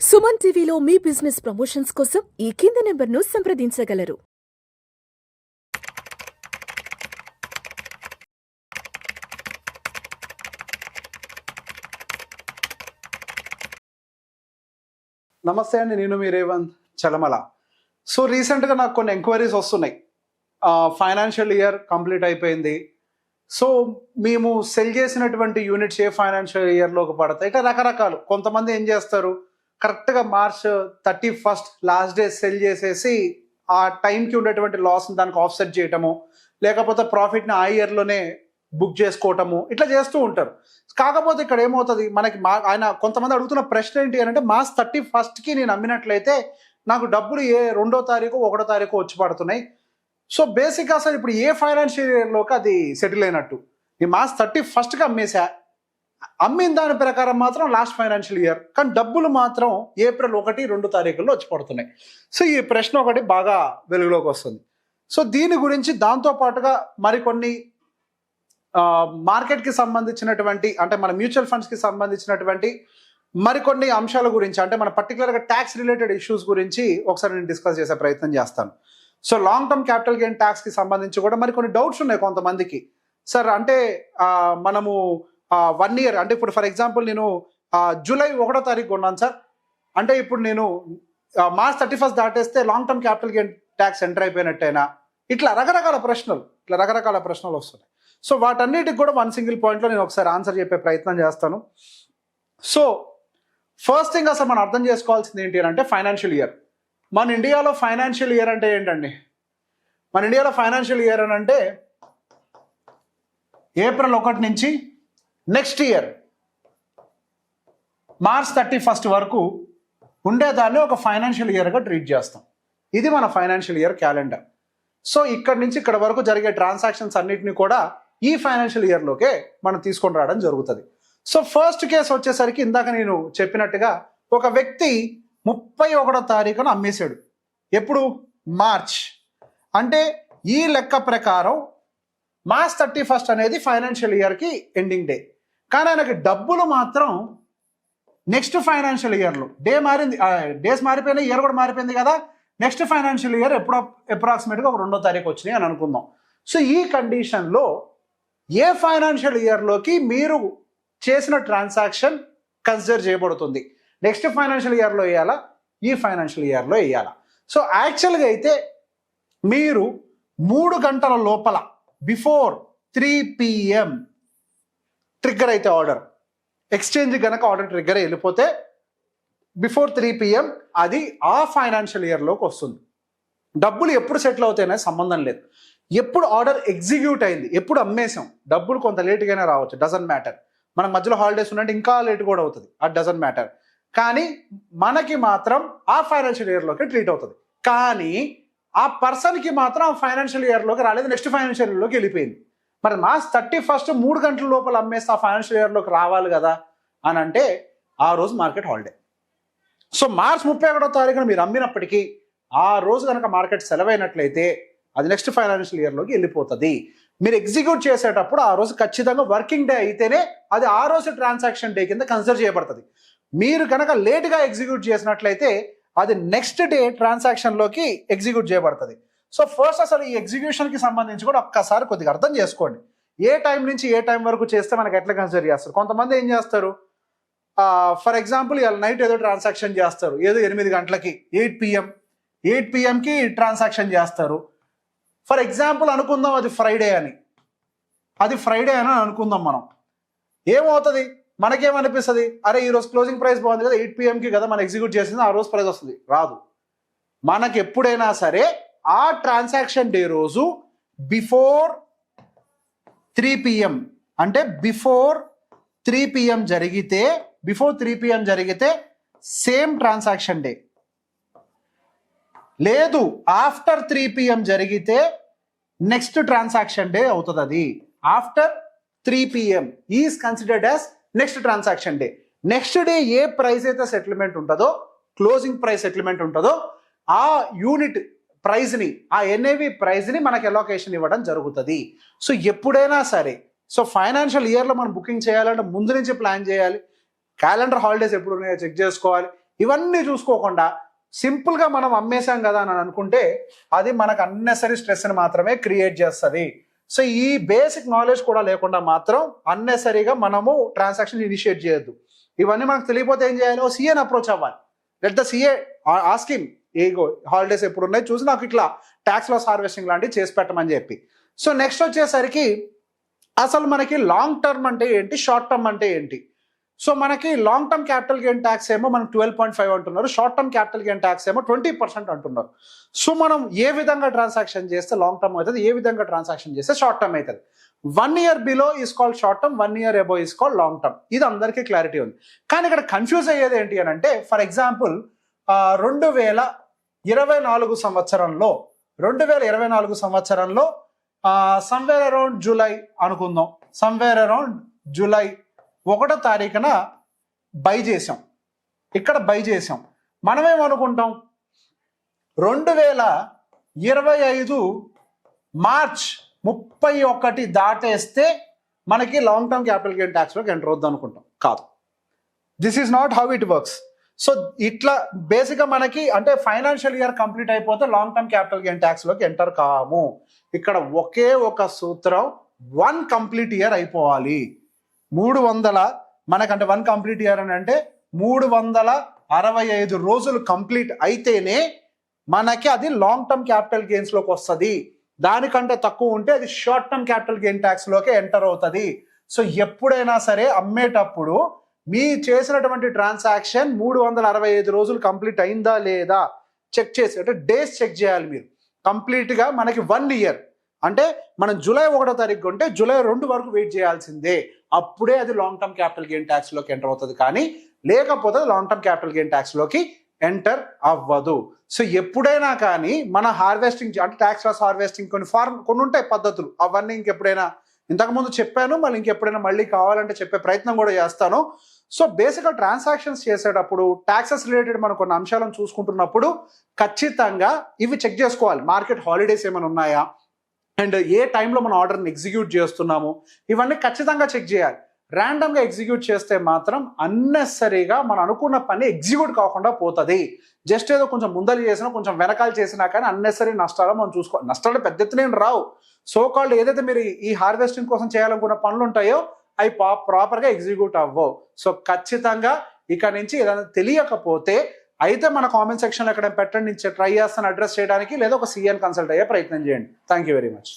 సుమన్ టీవీలో మీ business promotions కోసం ఈ కింది నెంబర్ను సంప్రదించగలరు. నమస్తే అండి, నేను మీ రేవంత్ చలమల. సో రీసెంట్గా నాకు కొన్ని ఎంక్వైరీస్ వస్తున్నాయి. ఫైనాన్షియల్ ఇయర్ కంప్లీట్ అయిపోయింది, సో మేము సెల్ చేసినటువంటి యూనిట్స్ ఏ ఫైనాన్షియల్ ఇయర్లోకి పడతాయి, ఇట్లా రకరకాలు. కొంతమంది ఏం చేస్తారు, కరెక్ట్గా March 31 లాస్ట్ డే సెల్ చేసేసి ఆ టైంకి ఉండేటువంటి లాస్ని దానికి ఆఫ్సెట్ చేయటము, లేకపోతే ప్రాఫిట్ని ఆ ఇయర్లోనే బుక్ చేసుకోవటము, ఇట్లా చేస్తూ ఉంటారు. కాకపోతే ఇక్కడ ఏమవుతుంది, మనకి ఆయన కొంతమంది అడుగుతున్న ప్రశ్న ఏంటి అని అంటే, March 31కి నేను అమ్మినట్లయితే నాకు డబ్బులు ఏ 2వ తారీఖు 1వ తారీఖు వచ్చి పడుతున్నాయి. సో బేసిక్గా అసలు ఇప్పుడు ఏ ఫైనాన్షియల్ ఇయర్లోకి అది సెటిల్ అయినట్టు? నేను March 31కి అమ్మేశా, అమ్మిన దాని ప్రకారం మాత్రం లాస్ట్ ఫైనాన్షియల్ ఇయర్, కానీ డబ్బులు మాత్రం April 1, 2 తారీఖుల్లో వచ్చి పడుతున్నాయి. సో ఈ ప్రశ్న ఒకటి బాగా వెలుగులోకి వస్తుంది. సో దీని గురించి దాంతోపాటుగా మరికొన్ని మార్కెట్కి సంబంధించినటువంటి, అంటే మన మ్యూచువల్ ఫండ్స్కి సంబంధించినటువంటి మరికొన్ని అంశాల గురించి, అంటే మన పర్టికులర్గా ట్యాక్స్ రిలేటెడ్ ఇష్యూస్ గురించి ఒకసారి నేను డిస్కస్ చేసే ప్రయత్నం చేస్తాను. So long term capital gain ట్యాక్స్కి సంబంధించి కూడా మరికొన్ని డౌట్స్ ఉన్నాయి కొంతమందికి. సార్ అంటే మనము 1 ఇయర్, అంటే ఇప్పుడు ఫర్ ఎగ్జాంపుల్ నేను July 1వ తారీఖు కొన్నాను సార్, అంటే ఇప్పుడు నేను March 31 దాటేస్తే long term capital gain tax enter అయిపోయినట్టేనా? ఇట్లా రకరకాల ప్రశ్నలు వస్తున్నాయి. సో వాటన్నిటికి కూడా వన్ సింగిల్ పాయింట్లో నేను ఒకసారి ఆన్సర్ చెప్పే ప్రయత్నం చేస్తాను. సో ఫస్ట్ థింగ్ అసలు మనం అర్థం చేసుకోవాల్సింది ఏంటి అని అంటే, ఫైనాన్షియల్ ఇయర్. మన ఇండియాలో ఫైనాన్షియల్ ఇయర్ అంటే ఏంటండి? మన ఇండియాలో ఫైనాన్షియల్ ఇయర్ అని అంటే April 1 నుంచి నెక్స్ట్ ఇయర్ March 31 వరకు ఉండేదాన్ని ఒక ఫైనాన్షియల్ ఇయర్గా ట్రీట్ చేస్తాం. ఇది మన ఫైనాన్షియల్ ఇయర్ క్యాలెండర్. సో ఇక్కడ నుంచి ఇక్కడ వరకు జరిగే ట్రాన్సాక్షన్స్ అన్నిటిని కూడా ఈ ఫైనాన్షియల్ ఇయర్లోకే మనం తీసుకొని రావడం జరుగుతుంది. సో ఫస్ట్ కేసు వచ్చేసరికి ఇందాక నేను చెప్పినట్టుగా ఒక వ్యక్తి 31వ తారీఖున అమ్మేశాడు. ఎప్పుడు? మార్చ్. అంటే ఈ లెక్క ప్రకారం March 31 అనేది ఫైనాన్షియల్ ఇయర్కి ఎండింగ్ డే, కానీ ఆయనకి డబ్బులు మాత్రం నెక్స్ట్ ఫైనాన్షియల్ ఇయర్లో డేస్ మారిపోయినాయి, ఇయర్ కూడా మారిపోయింది కదా. నెక్స్ట్ ఫైనాన్షియల్ ఇయర్ ఎప్పుడు అప్రాక్సిమేట్గా ఒక 2వ తారీఖు వచ్చినాయి అని అనుకుందాం. సో ఈ కండిషన్లో ఏ ఫైనాన్షియల్ ఇయర్లోకి మీరు చేసిన ట్రాన్సాక్షన్ కన్సిడర్ చేయబడుతుంది? నెక్స్ట్ ఫైనాన్షియల్ ఇయర్లో వేయాలా, ఈ ఫైనాన్షియల్ ఇయర్లో వేయాలా? సో యాక్చువల్గా అయితే మీరు 3 గంటల లోపల బిఫోర్ 3 PM ట్రిగ్గర్ అయితే ఆర్డర్, ఎక్స్చేంజ్ కనుక ఆర్డర్ ట్రిగ్గర్ వెళ్ళిపోతే బిఫోర్ 3 PM అది ఆ ఫైనాన్షియల్ ఇయర్లోకి వస్తుంది. డబ్బులు ఎప్పుడు సెటిల్ అవుతాయనే సంబంధం లేదు. ఎప్పుడు ఆర్డర్ ఎగ్జిక్యూట్ అయింది, ఎప్పుడు అమ్మేసాం, డబ్బులు కొంత లేట్గానే రావచ్చు, డజంట్ మ్యాటర్. మనకు మధ్యలో హాలిడేస్ ఉన్నట్టు ఇంకా లేట్ కూడా అవుతుంది, అది డజంట్ మ్యాటర్. కానీ మనకి మాత్రం ఆ ఫైనాన్షియల్ ఇయర్లోకి ట్రీట్ అవుతుంది. కానీ ఆ పర్సన్కి మాత్రం ఆ ఫైనాన్షియల్ ఇయర్లోకి రాలేదు, నెక్స్ట్ ఫైనాన్షియల్ ఇయర్లోకి వెళ్ళిపోయింది. మరి March 31 3 గంటల లోపల అమ్మేస్తే ఆ ఫైనాన్షియల్ ఇయర్లోకి రావాలి కదా అని అంటే ఆ రోజు మార్కెట్ హాలిడే. సో March 31వ తారీఖున మీరు అమ్మినప్పటికీ ఆ రోజు కనుక మార్కెట్ సెలవైనట్లయితే అది నెక్స్ట్ ఫైనాన్షియల్ ఇయర్లోకి వెళ్ళిపోతుంది. మీరు ఎగ్జిక్యూట్ చేసేటప్పుడు ఆ రోజు ఖచ్చితంగా వర్కింగ్ డే అయితేనే అది ఆ రోజు ట్రాన్సాక్షన్ డే కింద కన్సిడర్ చేయబడుతుంది. మీరు కనుక లేట్గా ఎగ్జిక్యూట్ చేసినట్లయితే అది నెక్స్ట్ డే ట్రాన్సాక్షన్లోకి ఎగ్జిక్యూట్ చేయబడుతుంది. సో ఫస్ట్ అసలు ఈ ఎగ్జిక్యూషన్కి సంబంధించి కూడా ఒక్కసారి కొద్దిగా అర్థం చేసుకోండి. ఏ టైం నుంచి ఏ టైం వరకు చేస్తే మనకి ఎట్లా కన్సిడర్ చేస్తారు? కొంతమంది ఏం చేస్తారు, ఫర్ ఎగ్జాంపుల్ ఇవాళ నైట్ ఏదో ట్రాన్సాక్షన్ చేస్తారు, ఏదో 8 గంటలకి 8 PMకి ట్రాన్సాక్షన్ చేస్తారు. ఫర్ ఎగ్జాంపుల్ అనుకుందాం అది ఫ్రైడే అని అనుకుందాం. మనం ఏమవుతుంది, మనకేమనిపిస్తుంది, అరే ఈరోజు క్లోజింగ్ ప్రైస్ బాగుంది కదా, 8 PMకి కదా మనం ఎగ్జిక్యూట్ చేసింది, ఆ రోజు ప్రైస్ వస్తుంది. రాదు. మనకి ఎప్పుడైనా సరే ఆ ట్రాన్సాక్షన్ డే రోజు బిఫోర్ 3 PM, అంటే బిఫోర్ 3 PM జరిగితే సేమ్ ట్రాన్సాక్షన్ డే. లేదు, ఆఫ్టర్ 3 PM జరిగితే నెక్స్ట్ ట్రాన్సాక్షన్ డే అవుతుంది. అది after 3 PM is considered as next transaction day. Next day A price అయితే సెటిల్మెంట్ ఉంటుందో, క్లోజింగ్ ప్రైస్ సెటిల్మెంట్ ఉంటుందో, ఆ యూనిట్ ప్రైస్ని, ఆ NAV ప్రైస్ని మనకి అలొకేషన్ ఇవ్వడం జరుగుతుంది. సో ఎప్పుడైనా సరే, సో ఫైనాన్షియల్ ఇయర్లో మనం బుకింగ్ చేయాలంటే ముందు నుంచి ప్లాన్ చేయాలి. క్యాలెండర్ హాలిడేస్ ఎప్పుడు ఉన్నాయో చెక్ చేసుకోవాలి. ఇవన్నీ చూసుకోకుండా సింపుల్గా మనం అమ్మేశాం కదా అని అనుకుంటే అది మనకు అన్నెసరీ స్ట్రెస్ని మాత్రమే క్రియేట్ చేస్తుంది. సో ఈ బేసిక్ నాలెడ్జ్ కూడా లేకుండా మాత్రం అన్నెసరీగా మనము ట్రాన్సాక్షన్ ఇనిషియేట్ చేయొద్దు. ఇవన్నీ మనకు తెలియకపోతే ఏం చేయాలి? సీఏని అప్రోచ్ అవ్వాలి. Let the CA asking ago holidays ఎప్పుడు ఉన్నాయి చూసి నాకు ఇట్లా ట్యాక్స్ లాస్ హార్వెస్టింగ్ లాంటివి చేసి పెట్టమని చెప్పి. సో నెక్స్ట్ వచ్చేసరికి అసలు మనకి లాంగ్ టర్మ్ అంటే ఏంటి, షార్ట్ టర్మ్ అంటే ఏంటి? సో మనకి long term capital gain tax ఏమో మనకి 12.5 అంటున్నారు, short term capital gain tax ఏమో 20% అంటున్నారు. సో మనం ఏ విధంగా ట్రాన్సాక్షన్ చేస్తే లాంగ్ టర్మ్ అవుతుంది, ఏ విధంగా ట్రాన్సాక్షన్ చేస్తే షార్ట్ టర్మ్ అవుతుంది? 1 year below is called short term, 1 year above is called long term. ఇది అందరికీ క్లారిటీ ఉంది. కానీ ఇక్కడ కన్ఫ్యూజ్ అయ్యేది ఏంటి అని అంటే, ఫర్ ఎగ్జాంపుల్ 2024 సంవత్సరంలో సమ్వేర్ అరౌండ్ జూలై అనుకుందాం, సమ్వేర్ అరౌండ్ జూలై 1వ తారీఖున బై చేసాం. ఇక్కడ బై చేసాం. మనమేమనుకుంటాం 2025 మార్చ్ 31 దాటేస్తే మనకి లాంగ్ టర్మ్ క్యాపిటల్ గెయిన్ ట్యాక్స్లోకి ఎంటర్ అవుద్ది అనుకుంటాం. కాదు, this is not how it works. So ఇట్లా బేసిక్గా మనకి అంటే ఫైనాన్షియల్ ఇయర్ కంప్లీట్ అయిపోతే లాంగ్ టర్మ్ క్యాపిటల్ గెయిన్ ట్యాక్స్లోకి ఎంటర్ కాము. ఇక్కడ ఒకే ఒక సూత్రం, 1 కంప్లీట్ ఇయర్ అయిపోవాలి. 300 మనకంటే 1 కంప్లీట్ ఇయర్ అని అంటే 365 రోజులు కంప్లీట్ అయితేనే మనకి అది లాంగ్ టర్మ్ క్యాపిటల్ గెయిన్స్లోకి వస్తుంది. దానికంటే తక్కువ ఉంటే అది షార్ట్ టర్మ్ క్యాపిటల్ గెయిన్ ట్యాక్స్లోకి ఎంటర్ అవుతుంది. సో ఎప్పుడైనా సరే అమ్మేటప్పుడు మీ చేసినటువంటి ట్రాన్సాక్షన్ 365 రోజులు కంప్లీట్ అయిందా లేదా చెక్ చేసి, అంటే డేస్ చెక్ చేయాలి మీరు. కంప్లీట్గా మనకి 1 year అంటే మనం జూలై 1వ తారీఖు ఉంటే జూలై 2 వరకు వెయిట్ చేయాల్సిందే. అప్పుడే అది లాంగ్ టర్మ్ క్యాపిటల్ గెయిన్ ట్యాక్స్లోకి ఎంటర్ అవుతుంది. కానీ లేకపోతే లాంగ్ టర్మ్ క్యాపిటల్ గెయిన్ ట్యాక్స్లోకి ఎంటర్ అవ్వదు. సో ఎప్పుడైనా కానీ మన హార్వెస్టింగ్ అంటే ట్యాక్స్ లాస్ హార్వెస్టింగ్ కొన్ని ఉంటాయి పద్ధతులు, అవన్నీ ఇంకెప్పుడైనా ఇంతకుముందు చెప్పాను, మళ్ళీ ఇంకెప్పుడైనా మళ్ళీ కావాలంటే చెప్పే ప్రయత్నం కూడా చేస్తాను. సో బేసిక్గా ట్రాన్సాక్షన్స్ చేసేటప్పుడు ట్యాక్సెస్ రిలేటెడ్ మనం కొన్ని అంశాలను చూసుకుంటున్నప్పుడు ఖచ్చితంగా ఇవి చెక్ చేసుకోవాలి. మార్కెట్ హాలిడేస్ ఏమైనా ఉన్నాయా, అండ్ ఏ టైంలో మన ఆర్డర్ని ఎగ్జిక్యూట్ చేస్తున్నాము, ఇవన్నీ ఖచ్చితంగా చెక్ చేయాలి. ర్యాండమ్గా ఎగ్జిక్యూట్ చేస్తే మాత్రం అన్నెసరీగా మనం అనుకున్న పని ఎగ్జిక్యూట్ కాకుండా పోతుంది. జస్ట్ ఏదో కొంచెం ముందలు చేసినా కొంచెం వెనకాల చేసినా కానీ అన్నెసరీ నష్టాలు మనం చూసుకోవాలి. నష్టాలు పెద్ద ఎత్తున రావు. సో కాల్డ్ ఏదైతే మీరు ఈ హార్వెస్టింగ్ కోసం చేయాలనుకున్న పనులు ఉంటాయో అవి ప్రాపర్గా ఎగ్జిక్యూట్ అవ్వవు. సో ఖచ్చితంగా ఇక నుంచి ఏదైనా తెలియకపోతే అయితే మన కామెంట్ సెక్షన్లో ఎక్కడ పెట్టండి, ట్రై చేస్తాను అడ్రస్ చేయడానికి, లేదా ఒక సీఎన్ కన్సల్ట్ అయ్యే ప్రయత్నం చేయండి. Thank you very much.